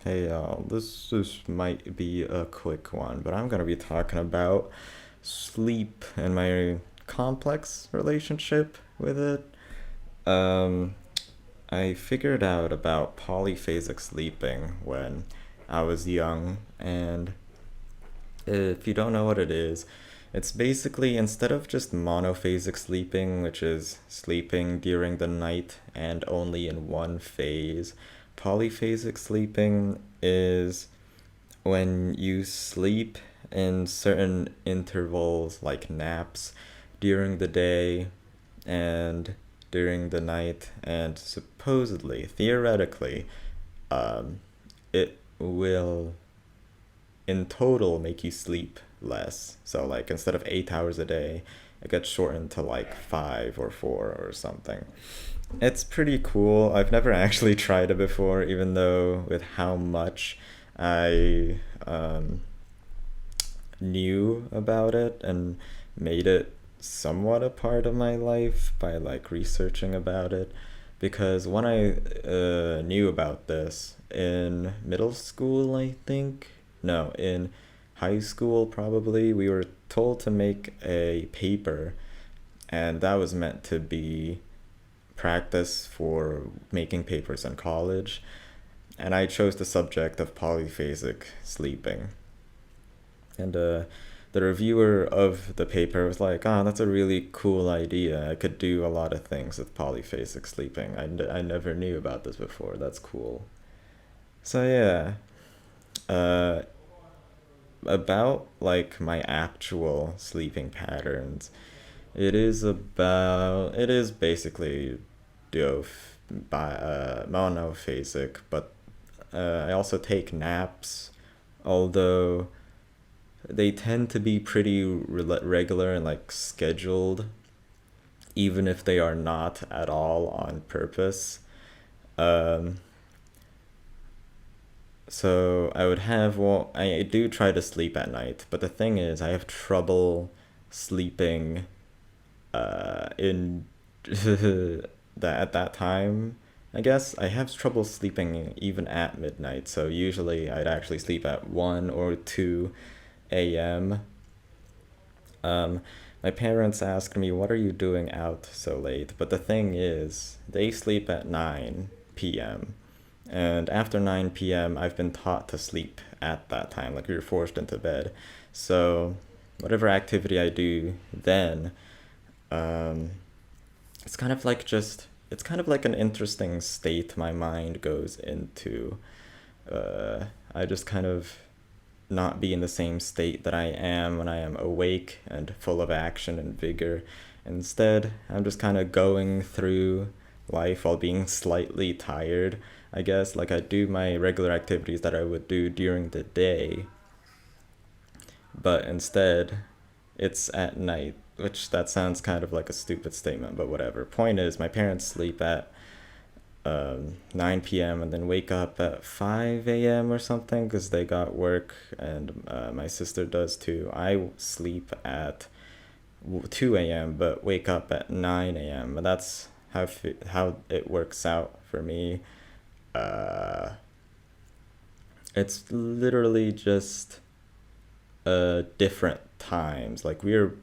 Hey y'all, this might be a quick one, but I'm gonna be talking about sleep and my complex relationship with it. Um, I figured out about polyphasic sleeping when I was young, and if you don't know what it is, it's basically instead of just monophasic sleeping, which is sleeping during the night and only in one phase, polyphasic sleeping is when you sleep in certain intervals like naps during the day and during the night, and supposedly theoretically um, it will in total make you sleep less. So like instead of 8 hours a day, it gets shortened to like 5 or 4 or something. It's pretty cool. I've never actually tried it before, even though with how much I knew about it and made it somewhat a part of my life by like researching about it. Because when I knew about this in middle school, I think, no, in high school probably, we were told to make a paper, and that was meant to be practice for making papers in college. And I chose the subject of polyphasic sleeping. And the reviewer of the paper was like, "Ah, that's a really cool idea. I could do a lot of things with polyphasic sleeping. I never knew about this before. That's cool." So yeah, uh, about like my actual sleeping patterns, it is basically monophasic, but I also take naps, although they tend to be pretty regular and like scheduled, even if they are not at all on purpose. Um, so I would have, well, I do try to sleep at night, but the thing is, I have trouble sleeping in that at that time. I guess I have trouble sleeping even at midnight, so usually I'd actually sleep at 1 or 2 a.m. Um, my parents asked me, "What are you doing out so late?" But the thing is, they sleep at 9 p.m. And after 9 p.m., I've been taught to sleep at that time, like you're forced into bed. So, whatever activity I do then, um, it's kind of like it's kind of like an interesting state my mind goes into. I just kind of not be in the same state that I am when I am awake and full of action and vigor. Instead, I'm just kind of going through life while being slightly tired, I guess. Like I do my regular activities that I would do during the day, but instead, it's at night, which that sounds kind of like a stupid statement, but whatever. Point is, my parents sleep at 9 p.m. and then wake up at 5 a.m. or something because they got work, and my sister does too. I sleep at 2 a.m. but wake up at 9 a.m. That's how it works out for me. Uh, it's literally just different times. Like we're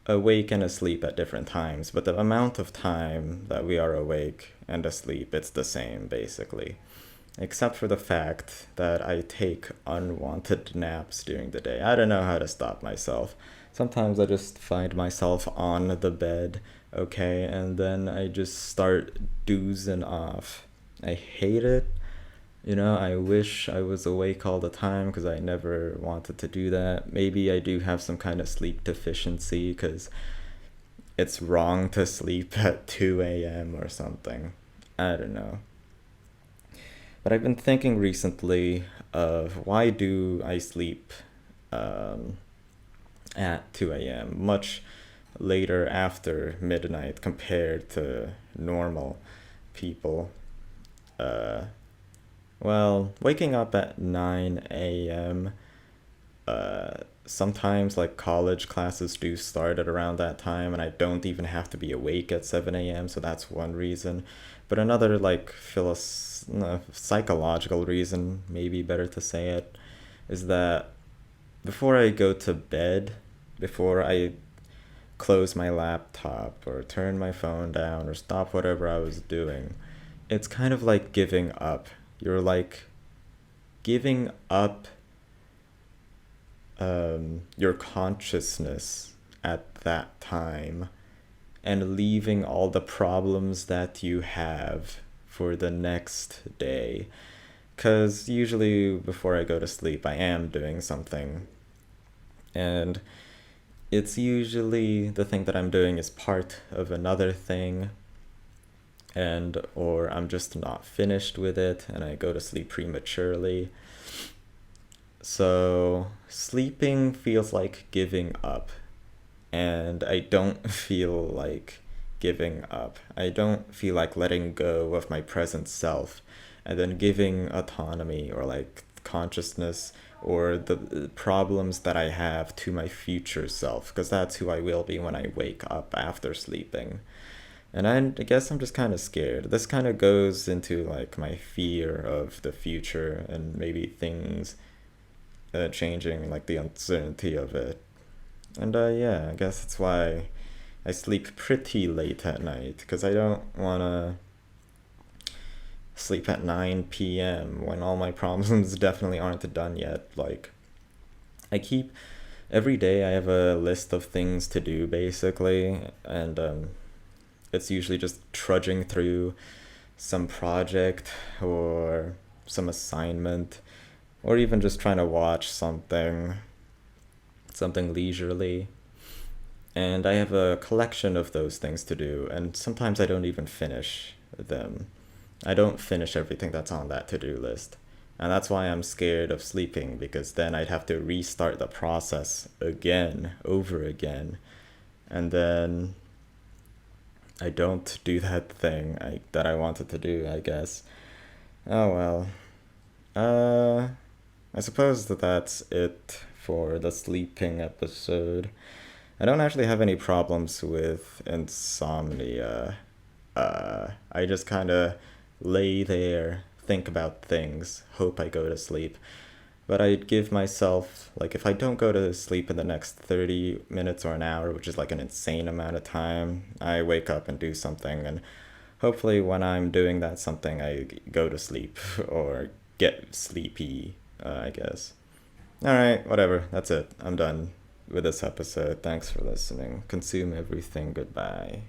awake and asleep at different times, but the amount of time that we are awake and asleep, it's the same basically. Except for the fact that I take unwanted naps during the day. I don't know how to stop myself. Sometimes I just find myself on the bed, okay, and then I just start doozing off. I hate it. I wish I was awake all the time because I never wanted to do that. Maybe I do have some kind of sleep deficiency because it's wrong to sleep at 2 a.m. or something. I don't know. But I've been thinking recently of why do I sleep um, at 2 a.m. much later after midnight compared to normal people. Uh, well, waking up at 9 a.m. sometimes like college classes do start at around that time, and I don't even have to be awake at 7 a.m., so that's one reason. But another like no, psychological reason, maybe better to say it, is that before I go to bed, before I close my laptop or turn my phone down or stop whatever I was doing, it's kind of like giving up. You're like giving up your consciousness at that time and leaving all the problems that you have for the next day. Because usually before I go to sleep, I am doing something. And it's usually the thing that I'm doing is part of another thing, and or I'm just not finished with it and I go to sleep prematurely. So sleeping feels like giving up, and I don't feel like giving up. I don't feel like letting go of my present self and then giving autonomy or like consciousness or the problems that I have to my future self, because that's who I will be when I wake up after sleeping. And I guess I'm just kind of scared. This kind of goes into like my fear of the future and maybe things changing, like the uncertainty of it. And yeah, I guess that's why I sleep pretty late at night, because I don't want to sleep at 9 p.m. when all my problems definitely aren't done yet. Like, I keep every day I have a list of things to do basically, and it's usually just trudging through some project or some assignment, or even just trying to watch something leisurely. And I have a collection of those things to do, and sometimes I don't even finish them. I don't finish everything that's on that to-do list. And that's why I'm scared of sleeping, because then I'd have to restart the process again, over again. And then I don't do that thing that I wanted to do, I guess. Oh well. Uh, I suppose that's it for the sleeping episode. I don't actually have any problems with insomnia. I just kind of lay there, think about things, hope I go to sleep. But I'd give myself, like, if I don't go to sleep in the next 30 minutes or an hour, which is like an insane amount of time, I wake up and do something. And hopefully, when I'm doing that something, I go to sleep or get sleepy, I guess. Alright, whatever. That's it. I'm done with this episode. Thanks for listening. Consume everything. Goodbye.